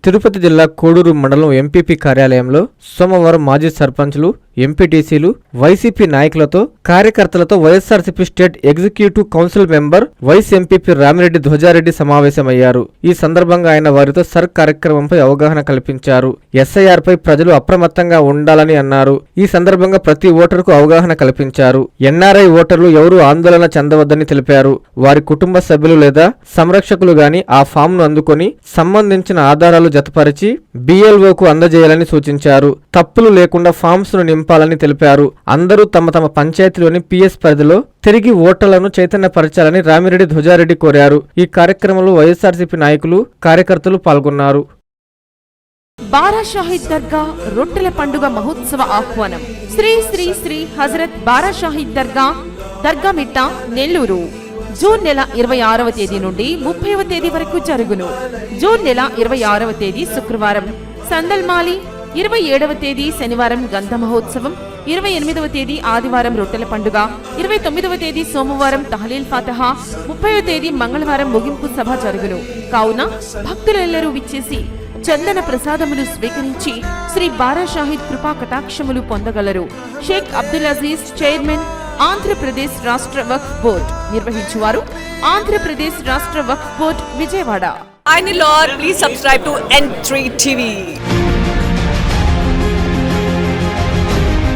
తిరుపతి జిల్లా కోడూరు మండలం ఎంపీపీ కార్యాలయంలో సోమవారం మాజీ సర్పంచ్లు, ఎంపీటీసీలు, వైసీపీ నాయకులతో, కార్యకర్తలతో YSRCP state executive council member vice MPP Ramireddy Dhwajareddy సమావేశమయ్యారు. ఈ సందర్భంగా ఆయన వారితో సర్ కార్యక్రమంపై అవగాహన కల్పించారు. ఎస్ఐఆర్ పై ప్రజలు అప్రమత్తంగా ఉండాలని అన్నారు. ఈ సందర్భంగా ప్రతి ఓటరుకు అవగాహన కల్పించారు. ఎన్ఆర్ఐ ఓటర్లు ఎవరూ ఆందోళన చెందవద్దని తెలిపారు. వారి కుటుంబ సభ్యులు లేదా సంరక్షకులు గాని ఆ ఫామ్ ను అందుకొని సంబంధించిన ఆధారాలు జతపరిచి BLOకు అందజేయాలని సూచించారు. తప్పులు లేకుండా ఫామ్స్ ను నింపాలని తెలిపారు. అందరూ తమ తమ పంచాయతీలోని PS పరిధిలో తిరిగి ఓటర్లను చైతన్యపరచాలని రామిరెడ్డి ధ్వజారెడ్డి కోరారు. ఈ కార్యక్రమంలో వైఎస్ఆర్సీపీ నాయకులు, కార్యకర్తలు పాల్గొన్నారు. బారా షాహిద్ దర్గా రొట్టెల పండుగ మహోత్సవ ఆహ్వానం. శ్రీ శ్రీ శ్రీ హజరత్ బారా షాహిద్ దర్గా దర్గామిట్ట, నెల్లూరు. జూన్ నెల 26వ తేదీ నుండి 30వ తేదీ వరకు జరుగును. జూన్ నెల 26వ తేదీ శుక్రవారం సందల్మాలి, 27వ తేదీ శనివారం గంధ మహోత్సవం, 28వ తేదీ ఆదివారం రొట్టెల పండుగ, 29వ తేదీ సోమవారం తహలీల్ ఫాతహా, 30వ తేదీ మంగళవారం ముగింపు సభ జరుగును. కావున భక్తులెల్లరూ విచ్చేసి చందన ప్రసాదములు స్వీకరించి శ్రీ బారా షాహిద్ కృపా కటాక్షములు పొందగలరు. షేక్ అబ్దుల్ అజీజ్, చైర్మన్, ఆంధ్రప్రదేశ్ రాష్ట్ర వక్ఫ్ బోర్డ్. నిర్వహించువారు ఆంధ్రప్రదేశ్ రాష్ట్ర Waqf board, Vijayawada. Hi Nilor, please subscribe to N3 TV.